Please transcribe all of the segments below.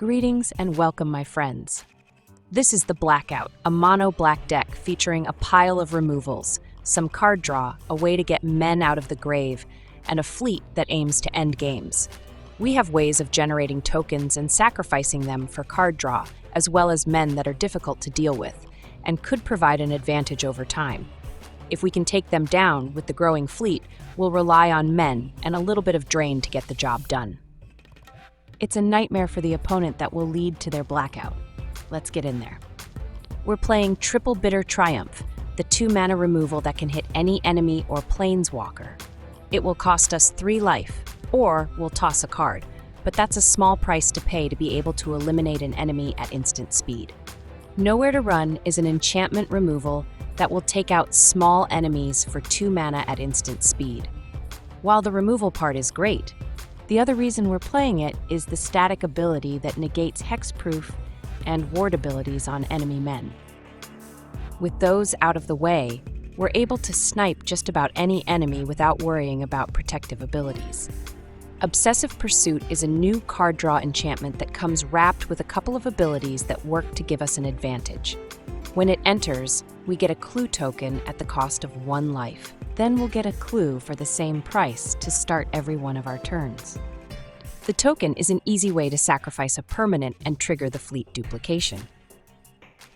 Greetings and welcome, my friends. This is the Blackout, a mono black deck featuring a pile of removals, some card draw, a way to get men out of the grave, and a fleet that aims to end games. We have ways of generating tokens and sacrificing them for card draw, as well as men that are difficult to deal with, and could provide an advantage over time. If we can take them down with the growing fleet, we'll rely on men and a little bit of drain to get the job done. It's a nightmare for the opponent that will lead to their Blackout. Let's get in there. We're playing Triple Bitter Triumph, the 2-mana removal that can hit any enemy or planeswalker. It will cost us 3 life, or we'll toss a card, but that's a small price to pay to be able to eliminate an enemy at instant speed. Nowhere to Run is an enchantment removal that will take out small enemies for 2 mana at instant speed. While the removal part is great, the other reason we're playing it is the static ability that negates hexproof and ward abilities on enemy men. With those out of the way, we're able to snipe just about any enemy without worrying about protective abilities. Obsessive Pursuit is a new card draw enchantment that comes wrapped with a couple of abilities that work to give us an advantage. When it enters, we get a clue token at the cost of 1 life. Then we'll get a clue for the same price to start every one of our turns. The token is an easy way to sacrifice a permanent and trigger the fleet duplication.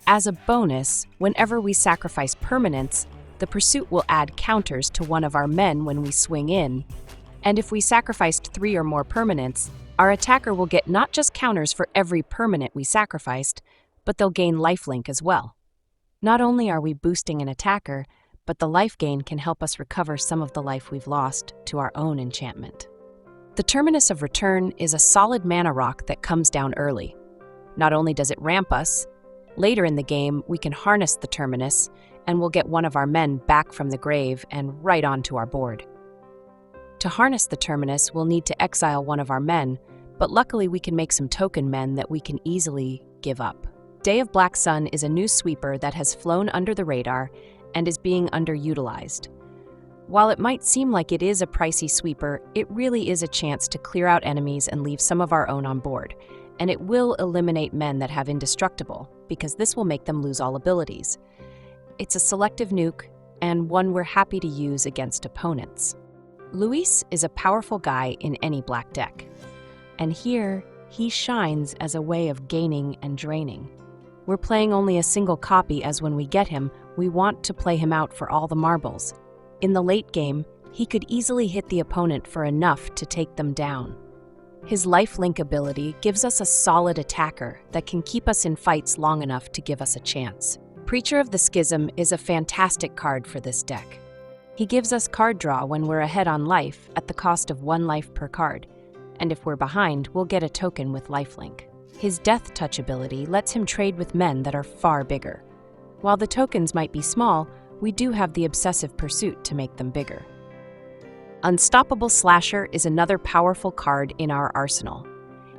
As a bonus, whenever we sacrifice permanents, the pursuit will add counters to one of our men when we swing in, and if we sacrificed 3 or more permanents, our attacker will get not just counters for every permanent we sacrificed, but they'll gain lifelink as well. Not only are we boosting an attacker, but the life gain can help us recover some of the life we've lost to our own enchantment. The Terminus of Return is a solid mana rock that comes down early. Not only does it ramp us, later in the game we can harness the Terminus and we'll get one of our men back from the grave and right onto our board. To harness the Terminus, we'll need to exile one of our men, but luckily we can make some token men that we can easily give up. Day of Black Sun is a new sweeper that has flown under the radar and is being underutilized. While it might seem like it is a pricey sweeper, it really is a chance to clear out enemies and leave some of our own on board, and it will eliminate men that have indestructible, because this will make them lose all abilities. It's a selective nuke, and one we're happy to use against opponents. Luis is a powerful guy in any black deck, and here he shines as a way of gaining and draining. We're playing only a single copy, as when we get him, we want to play him out for all the marbles. In the late game, he could easily hit the opponent for enough to take them down. His lifelink ability gives us a solid attacker that can keep us in fights long enough to give us a chance. Preacher of the Schism is a fantastic card for this deck. He gives us card draw when we're ahead on life at the cost of 1 life per card, and if we're behind, we'll get a token with lifelink. His Death Touch ability lets him trade with men that are far bigger. While the tokens might be small, we do have the Obsessive Pursuit to make them bigger. Unstoppable Slasher is another powerful card in our arsenal.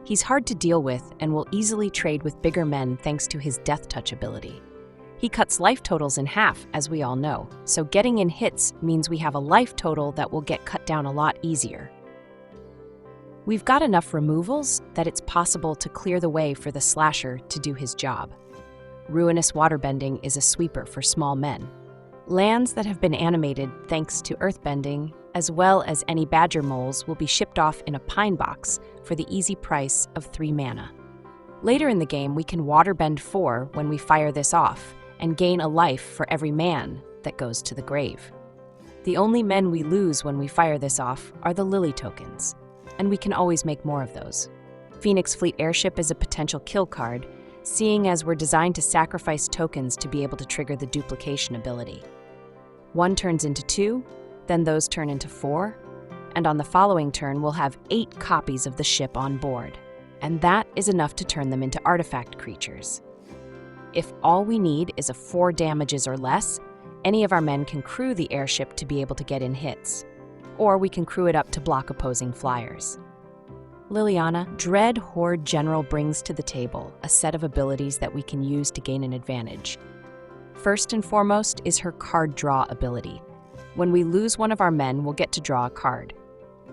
He's hard to deal with and will easily trade with bigger men thanks to his Death Touch ability. He cuts life totals in half, as we all know, so getting in hits means we have a life total that will get cut down a lot easier. We've got enough removals that it's possible to clear the way for the Slasher to do his job. Ruinous Waterbending is a sweeper for small men. Lands that have been animated thanks to earthbending, as well as any badger moles, will be shipped off in a pine box for the easy price of 3 mana. Later in the game, we can waterbend 4 when we fire this off, and gain a life for every man that goes to the grave. The only men we lose when we fire this off are the Lily tokens, and we can always make more of those. Phoenix Fleet Airship is a potential kill card, seeing as we're designed to sacrifice tokens to be able to trigger the duplication ability. 1 turns into 2, then those turn into 4, and on the following turn we'll have 8 copies of the ship on board, and that is enough to turn them into artifact creatures. If all we need is a 4 damages or less, any of our men can crew the airship to be able to get in hits, or we can crew it up to block opposing flyers. Liliana, Dreadhorde General brings to the table a set of abilities that we can use to gain an advantage. First and foremost is her card draw ability. When we lose one of our men, we'll get to draw a card.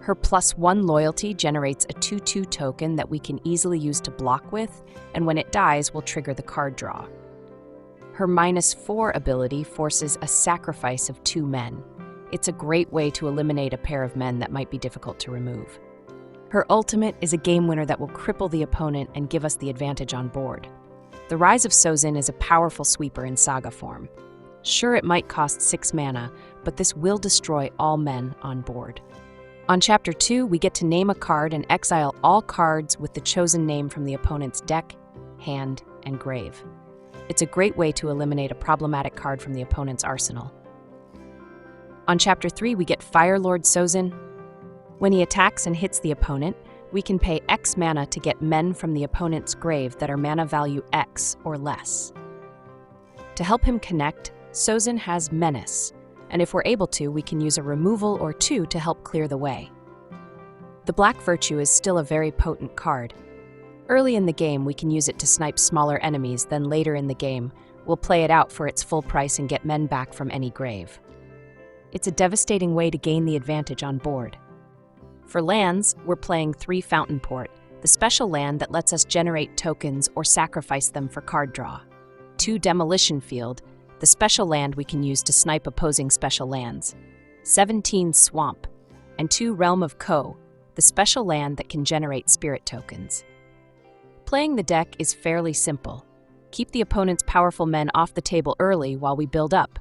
Her +1 loyalty generates a 2/2 token that we can easily use to block with, and when it dies, will trigger the card draw. Her -4 ability forces a sacrifice of 2 men. It's a great way to eliminate a pair of men that might be difficult to remove. Her ultimate is a game winner that will cripple the opponent and give us the advantage on board. The Rise of Sozin is a powerful sweeper in Saga form. Sure, it might cost 6 mana, but this will destroy all men on board. On Chapter 2, we get to name a card and exile all cards with the chosen name from the opponent's deck, hand, and grave. It's a great way to eliminate a problematic card from the opponent's arsenal. On Chapter 3, we get Fire Lord Sozin. When he attacks and hits the opponent, we can pay X mana to get men from the opponent's grave that are mana value X or less. To help him connect, Sozin has Menace, and if we're able to, we can use a removal or 2 to help clear the way. The Black Virtue is still a very potent card. Early in the game, we can use it to snipe smaller enemies, then later in the game, we'll play it out for its full price and get men back from any grave. It's a devastating way to gain the advantage on board. For lands, we're playing 3 Fountain Port, the special land that lets us generate tokens or sacrifice them for card draw. 2 Demolition Field, the special land we can use to snipe opposing special lands. 17 Swamp, and 2 Realm of Ko, the special land that can generate spirit tokens. Playing the deck is fairly simple. Keep the opponent's powerful men off the table early while we build up.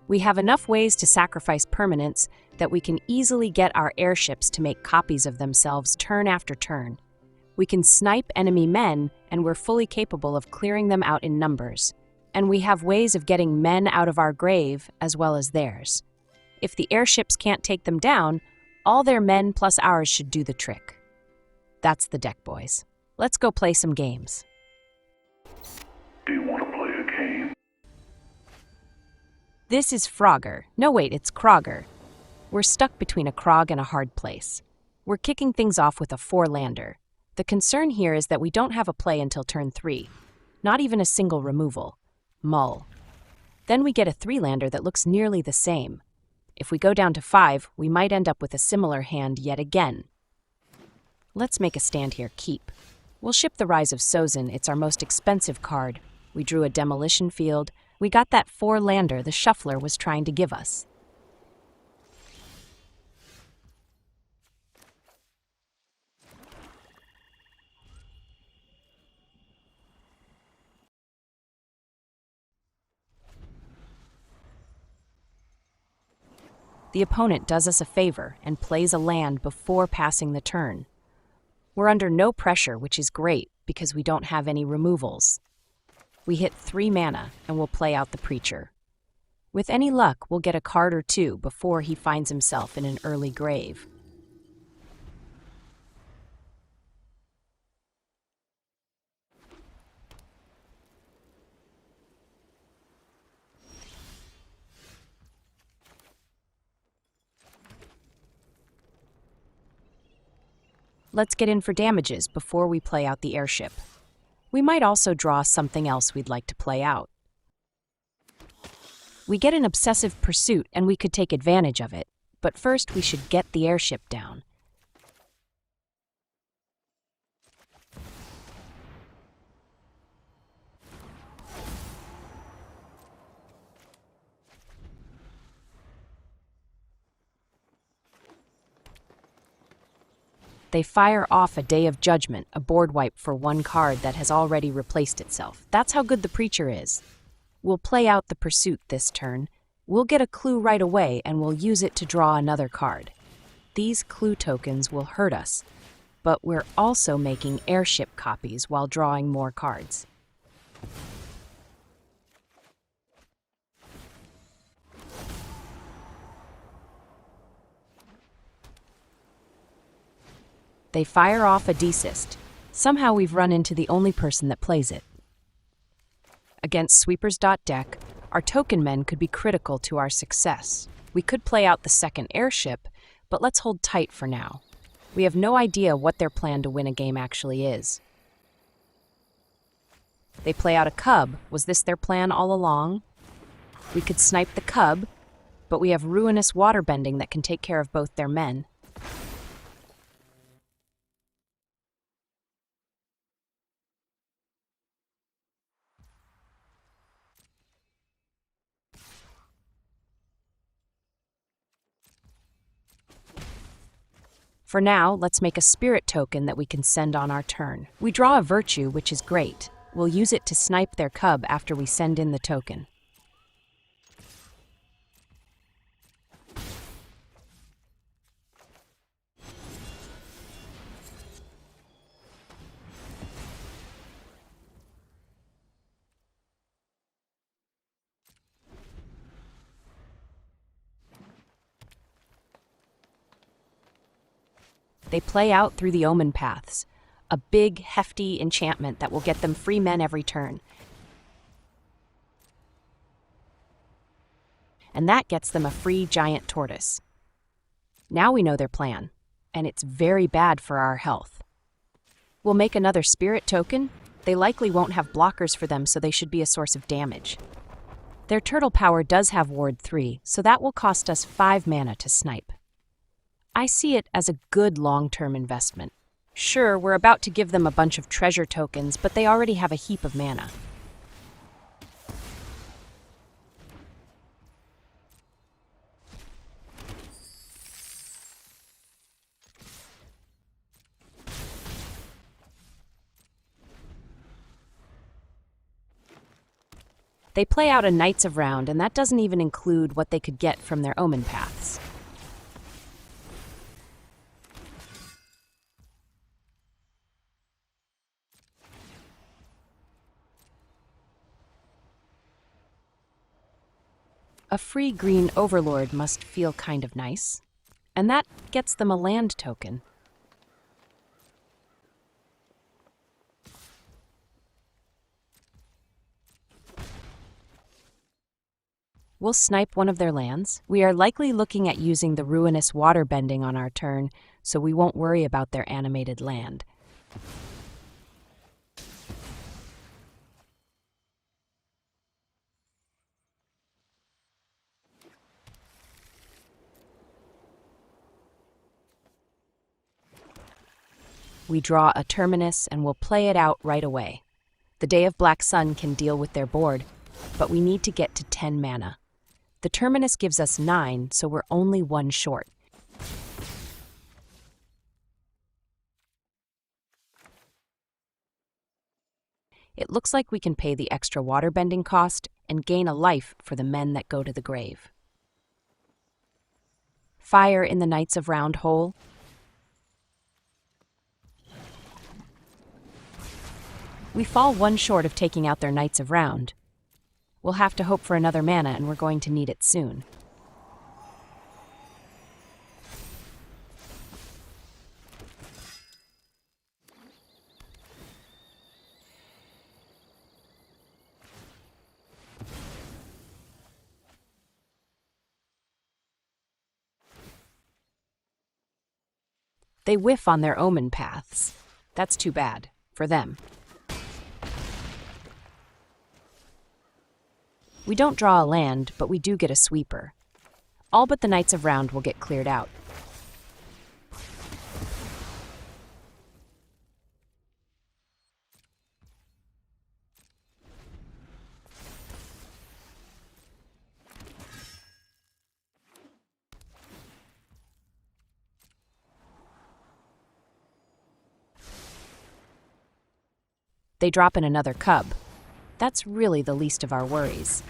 We have enough ways to sacrifice permanents that we can easily get our airships to make copies of themselves turn after turn. We can snipe enemy men, and we're fully capable of clearing them out in numbers. And we have ways of getting men out of our grave as well as theirs. If the airships can't take them down, all their men plus ours should do the trick. That's the deck, boys. Let's go play some games. Do you want to play a game? This is Frogger. No, wait, it's Krogger. We're stuck between a Krog and a hard place. We're kicking things off with a 4-lander. The concern here is that we don't have a play until turn 3. Not even a single removal. Mull. Then we get a 3-lander that looks nearly the same. If we go down to 5, we might end up with a similar hand yet again. Let's make a stand here, keep. We'll ship the Rise of Sozin, it's our most expensive card. We drew a Demolition Field. We got that 4-lander the Shuffler was trying to give us. The opponent does us a favor and plays a land before passing the turn. We're under no pressure, which is great because we don't have any removals. We hit 3 mana and we'll play out the Preacher. With any luck, we'll get a card or 2 before he finds himself in an early grave. Let's get in for damages before we play out the Airship. We might also draw something else we'd like to play out. We get an Obsessive Pursuit and we could take advantage of it, but first we should get the Airship down. They fire off a Day of Judgment, a board wipe for 1 card that has already replaced itself. That's how good the Preacher is. We'll play out the Pursuit this turn. We'll get a clue right away and we'll use it to draw another card. These clue tokens will hurt us, but we're also making Airship copies while drawing more cards. They fire off a Desist. Somehow we've run into the only person that plays it. Against Sweepers.deck, our token men could be critical to our success. We could play out the second Airship, but let's hold tight for now. We have no idea what their plan to win a game actually is. They play out a Cub. Was this their plan all along? We could snipe the Cub, but we have Ruinous Waterbending that can take care of both their men. For now, let's make a spirit token that we can send on our turn. We draw a virtue, which is great. We'll use it to snipe their cub after we send in the token. They play out through the omen paths, a big, hefty enchantment that will get them free men every turn. And that gets them a free giant tortoise. Now we know their plan, and it's very bad for our health. We'll make another spirit token. They likely won't have blockers for them, so they should be a source of damage. Their turtle power does have ward 3, so that will cost us 5 mana to snipe. I see it as a good long-term investment. Sure, we're about to give them a bunch of treasure tokens, but they already have a heap of mana. They play out a Knights of Round, and that doesn't even include what they could get from their omen paths. A free green overlord must feel kind of nice, and that gets them a land token. We'll snipe one of their lands. We are likely looking at using the Ruinous Waterbending on our turn, so we won't worry about their animated land. We draw a Terminus and we'll play it out right away. The Day of Black Sun can deal with their board, but we need to get to 10 mana. The Terminus gives us 9, so we're only 1 short. It looks like we can pay the extra waterbending cost and gain a life for the men that go to the grave. Fire in the Knights of Round hole. We fall 1 short of taking out their Knights of Round. We'll have to hope for another mana, and we're going to need it soon. They whiff on their omen paths. That's too bad, for them. We don't draw a land, but we do get a sweeper. All but the Knights of Round will get cleared out. They drop in another cub. That's really the least of our worries.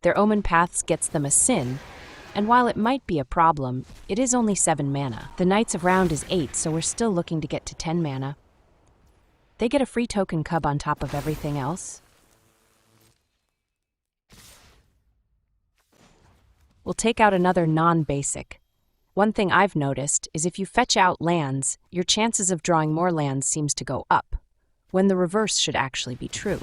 Their omen paths gets them a sin, and while it might be a problem, it is only 7 mana. The Knights of Round is 8, so we're still looking to get to 10 mana. They get a free token cub on top of everything else. We'll take out another non-basic. One thing I've noticed is if you fetch out lands, your chances of drawing more lands seems to go up, when the reverse should actually be true.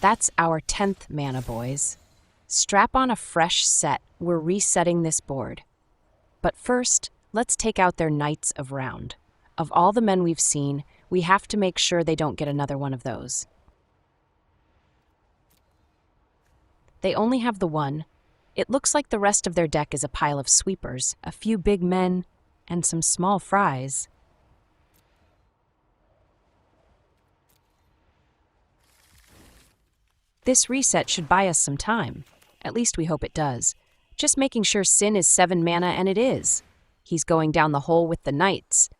That's our 10th mana, boys. Strap on a fresh set. We're resetting this board. But first, let's take out their Knights of Round. Of all the men we've seen, We have to make sure they don't get another one of those. They only have the one. It looks like the rest of their deck is a pile of sweepers, a few big men, and some small fries. This reset should buy us some time. At least we hope it does. Just making sure Sin is 7 mana, and it is. He's going down the hole with the knights.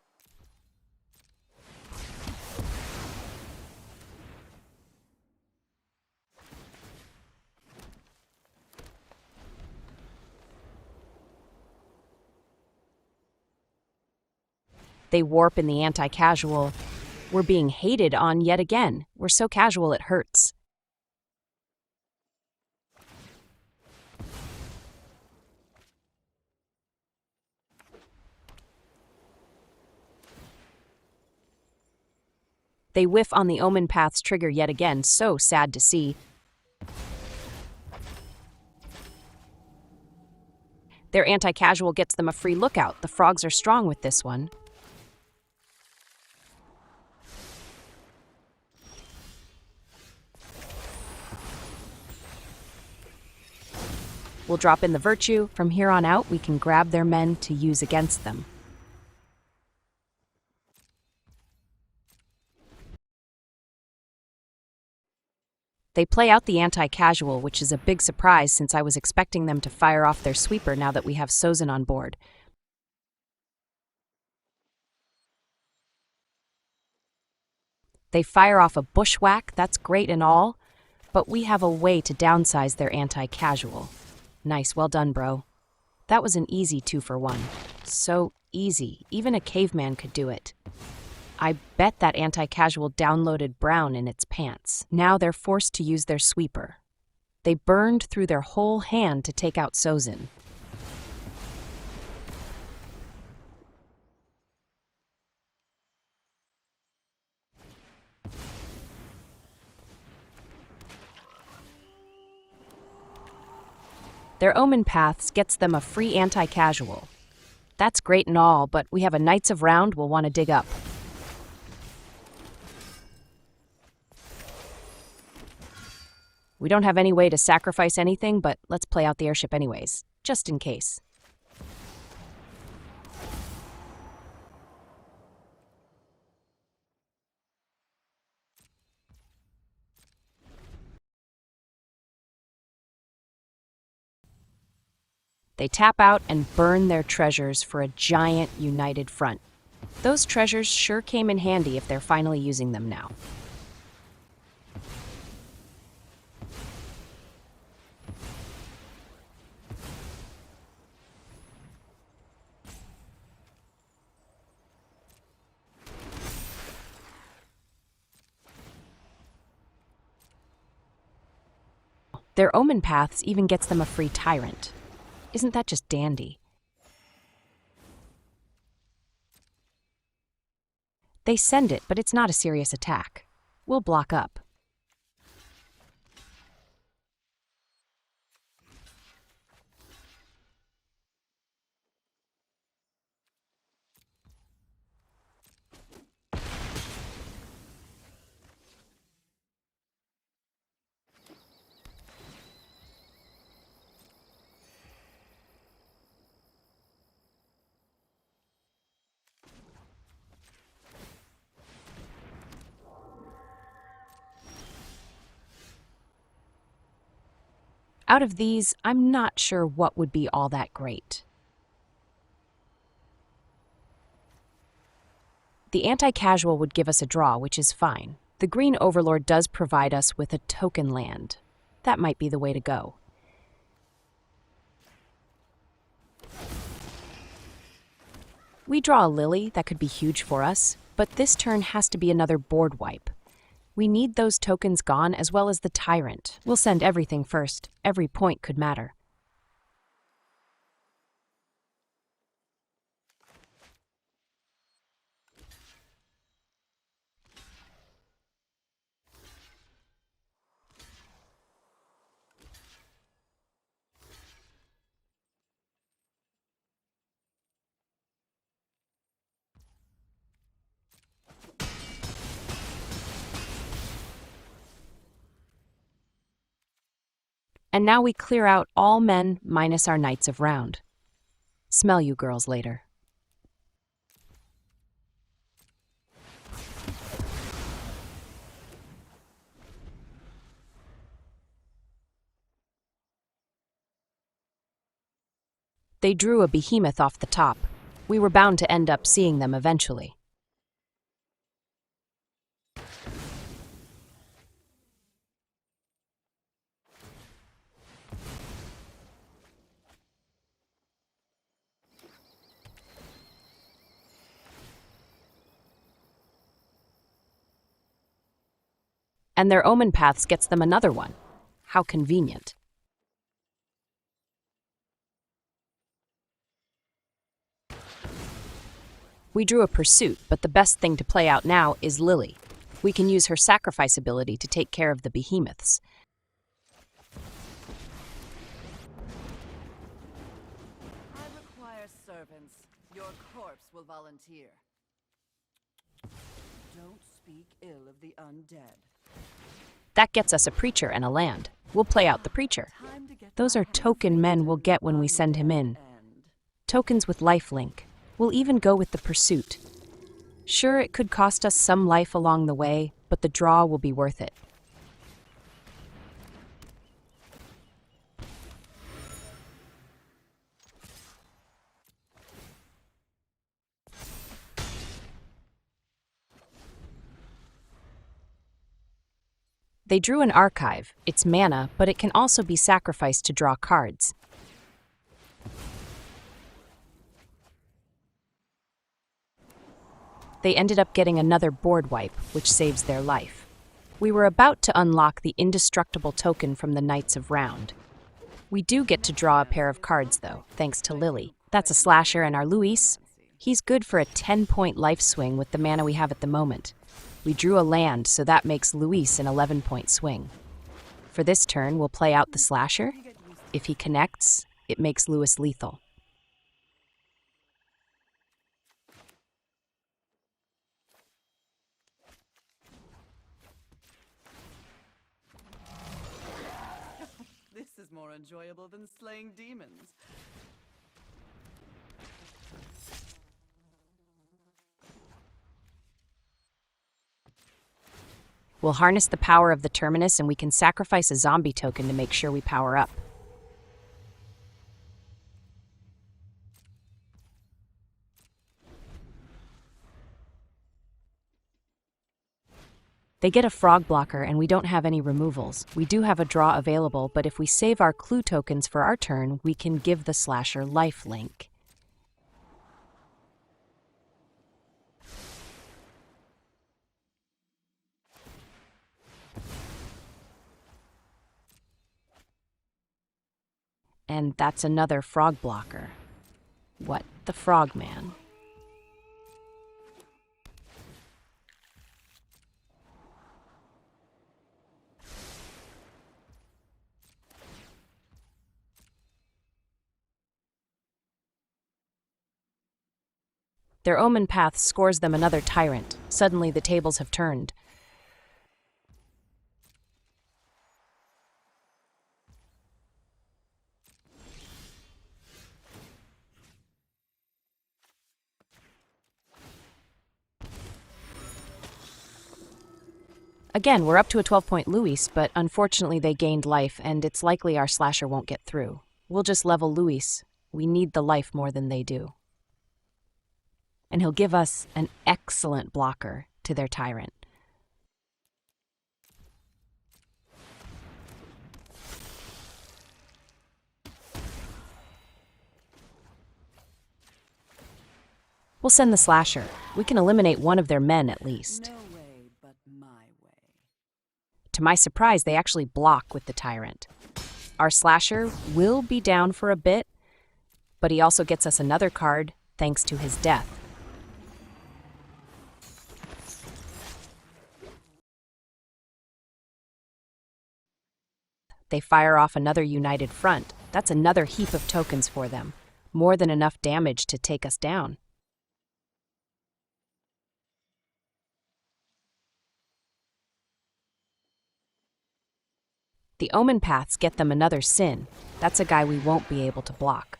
They warp in the anti-casual. We're being hated on yet again. We're so casual it hurts. They whiff on the Omen Path's trigger yet again, so sad to see. Their anti-casual gets them a free lookout. The frogs are strong with this one. We'll drop in the Virtue. From here on out, we can grab their men to use against them. They play out the anti-casual, which is a big surprise since I was expecting them to fire off their sweeper now that we have Sozin on board. They fire off a bushwhack, that's great and all, but we have a way to downsize their anti-casual. Nice, well done, bro. That was an easy 2-for-1. So easy, even a caveman could do it. I bet that anti-casual downloaded brown in its pants. Now they're forced to use their sweeper. They burned through their whole hand to take out Sozin. Their Omen Paths gets them a free anti-casual. That's great and all, but we have a Knights of Round we'll want to dig up. We don't have any way to sacrifice anything, but let's play out the airship anyways, just in case. They tap out and burn their treasures for a giant united front. Those treasures sure came in handy if they're finally using them now. Their Omen Paths even gets them a free Tyrant. Isn't that just dandy? They send it, but it's not a serious attack. We'll block up. Out of these, I'm not sure what would be all that great. The anti-casual would give us a draw, which is fine. The Green Overlord does provide us with a token land. That might be the way to go. We draw a Lily, that could be huge for us, but this turn has to be another board wipe. We need those tokens gone as well as the Tyrant. We'll send everything first. Every point could matter. And now we clear out all men minus our knights of round. Smell you girls later. They drew a behemoth off the top. We were bound to end up seeing them eventually. And their omen paths gets them another one. How convenient. We drew a pursuit, but the best thing to play out now is Lily. We can use her sacrifice ability to take care of the behemoths. I require servants. Your corpse will volunteer. Don't speak ill of the undead. That gets us a preacher and a land. We'll play out the preacher. Those are token men we'll get when we send him in. Tokens with lifelink. We'll even go with the pursuit. Sure, it could cost us some life along the way, but the draw will be worth it. They drew an archive. It's mana, but it can also be sacrificed to draw cards. They ended up getting another board wipe, which saves their life. We were about to unlock the indestructible token from the Knights of Round. We do get to draw a pair of cards, though, thanks to Lily. That's a slasher, and our Luis, he's good for a 10-point life swing with the mana we have at the moment. We drew a land, so that makes Luis an 11-point swing. For this turn, we'll play out the slasher. If he connects, it makes Luis lethal. This is more enjoyable than slaying demons. We'll harness the power of the Terminus, and we can sacrifice a zombie token to make sure we power up. They get a frog blocker, and we don't have any removals. We do have a draw available, but if we save our clue tokens for our turn, we can give the slasher lifelink. And that's another frog blocker. What? The Frogman. Their omen path scores them another tyrant. Suddenly the tables have turned. Again, we're up to a 12-point Luis, but unfortunately they gained life, and it's likely our slasher won't get through. We'll just level Luis. We need the life more than they do. And he'll give us an excellent blocker to their tyrant. We'll send the slasher. We can eliminate one of their men at least. No way but my way. To my surprise, they actually block with the tyrant. Our slasher will be down for a bit, but he also gets us another card thanks to his death. They fire off another united front. That's another heap of tokens for them. More than enough damage to take us down. The Omen Paths get them another Sin. That's a guy we won't be able to block.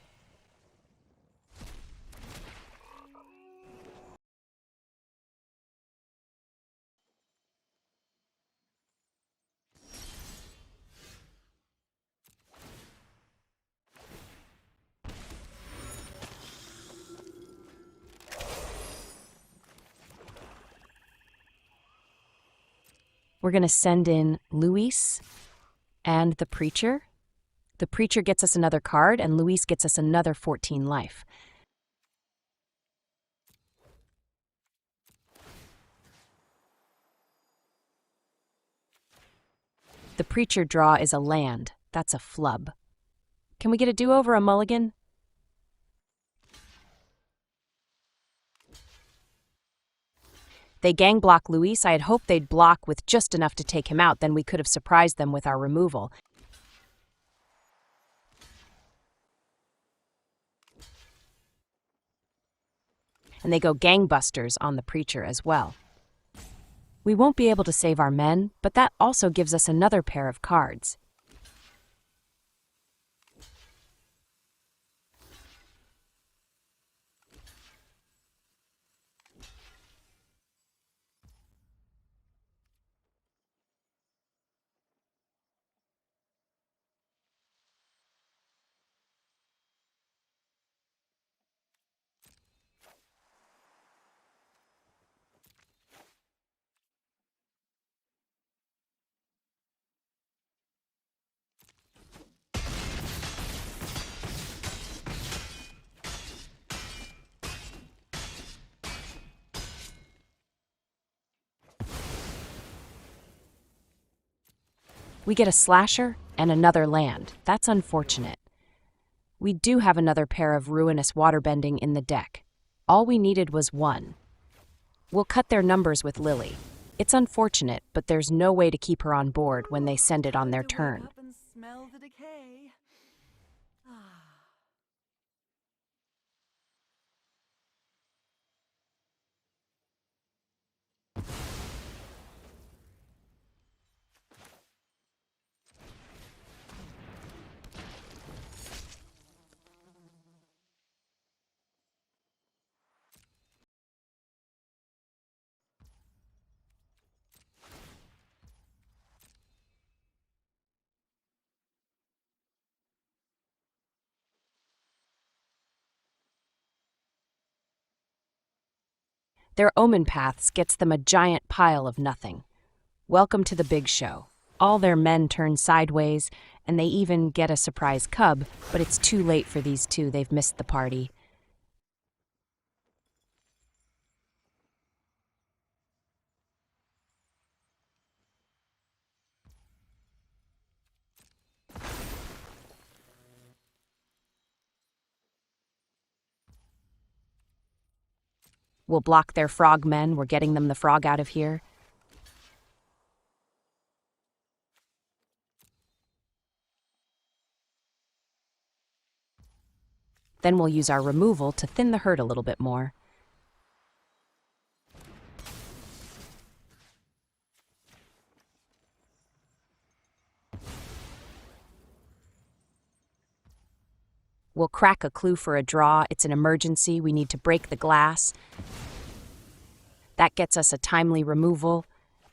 We're going to send in Luis and the Preacher. The Preacher gets us another card, and Luis gets us another 14 life. The Preacher draw is a land. That's a flub. Can we get a do-over, a mulligan? They gang block Luis. I had hoped they'd block with just enough to take him out, then we could have surprised them with our removal. And they go gangbusters on the Preacher as well. We won't be able to save our men, but that also gives us another pair of cards. We get a slasher and another land. That's unfortunate. We do have another pair of Ruinous Waterbending in the deck. All we needed was one. We'll cut their numbers with Lily. It's unfortunate, but there's no way to keep her on board when they send it on their turn. Wake up and smell the decay. Their Omen Paths gets them a giant pile of nothing. Welcome to the big show. All their men turn sideways, and they even get a surprise cub, but it's too late for these two. They've missed the party. We'll block their frogmen. We're getting them the frog out of here. Then we'll use our removal to thin the herd a little bit more. We'll crack a clue for a draw. It's an emergency. We need to break the glass. That gets us a timely removal.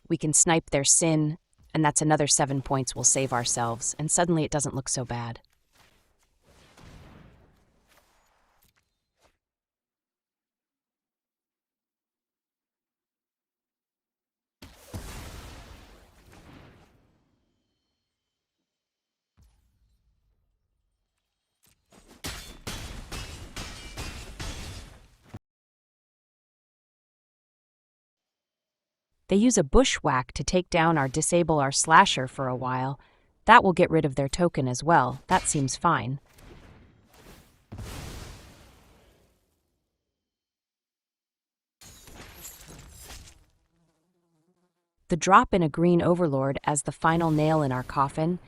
We can snipe their Sin, and that's another 7 points we'll save ourselves, and suddenly it doesn't look so bad. They use a bushwhack to take down or disable our slasher for a while. That will get rid of their token as well. That seems fine. The drop in a green overlord as the final nail in our coffin.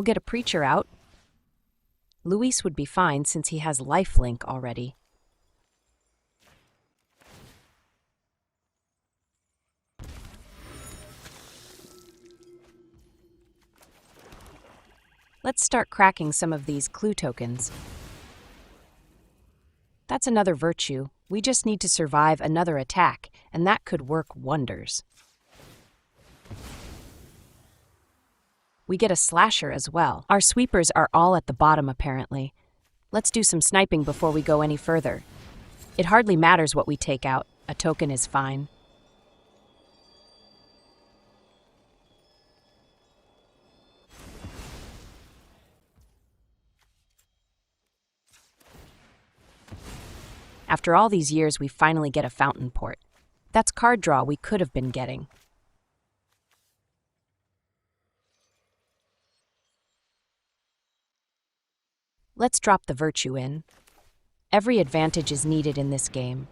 We'll get a preacher out. Luis would be fine since he has lifelink already. Let's start cracking some of these clue tokens. That's another virtue. We just need to survive another attack, and that could work wonders. We get a slasher as well. Our sweepers are all at the bottom, apparently. Let's do some sniping before we go any further. It hardly matters what we take out. A token is fine. After all these years, we finally get a fountain port. That's card draw we could have been getting. Let's drop the virtue in. Every advantage is needed in this game.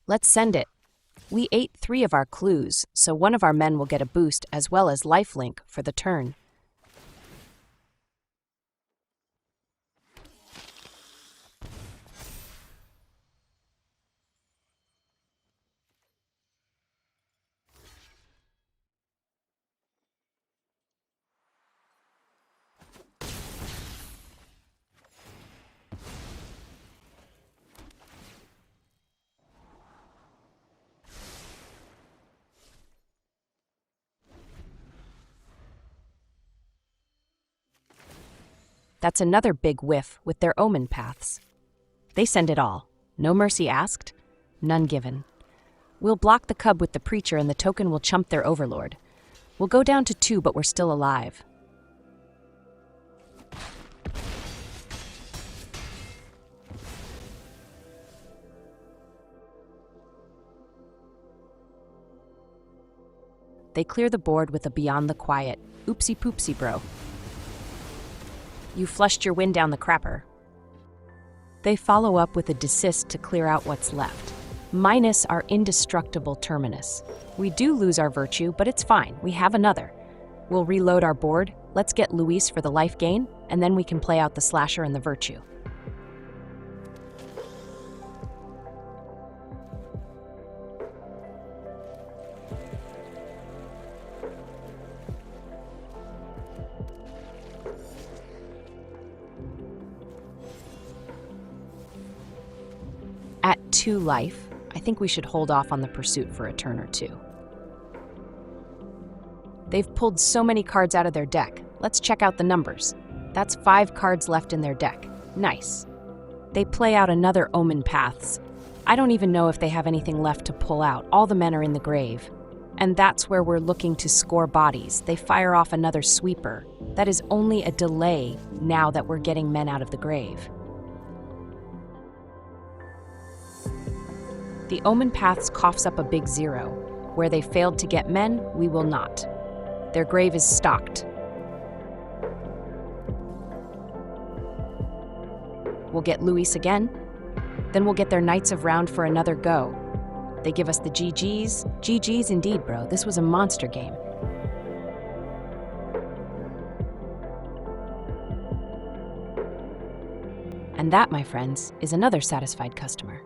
Let's send it. We ate 3 of our clues, so one of our men will get a boost as well as lifelink for the turn. That's another big whiff with their omen paths. They send it all. No mercy asked, none given. We'll block the cub with the preacher and the token will chump their overlord. We'll go down to 2, but we're still alive. They clear the board with a Beyond the Quiet. Oopsie poopsie, bro. You flushed your wind down the crapper. They follow up with a desist to clear out what's left, minus our indestructible Terminus. We do lose our virtue, but it's fine. We have another. We'll reload our board. Let's get Luis for the life gain, and then we can play out the slasher and the virtue. At 2 life, I think we should hold off on the pursuit for a turn or 2. They've pulled so many cards out of their deck. Let's check out the numbers. That's 5 cards left in their deck. Nice. They play out another Omen Paths. I don't even know if they have anything left to pull out. All the men are in the grave. And that's where we're looking to score bodies. They fire off another sweeper. That is only a delay now that we're getting men out of the grave. The Omen Paths coughs up a big 0. Where they failed to get men, we will not. Their grave is stocked. We'll get Luis again. Then we'll get their Knights of Round for another go. They give us the GGs. GGs indeed, bro. This was a monster game. And that, my friends, is another satisfied customer.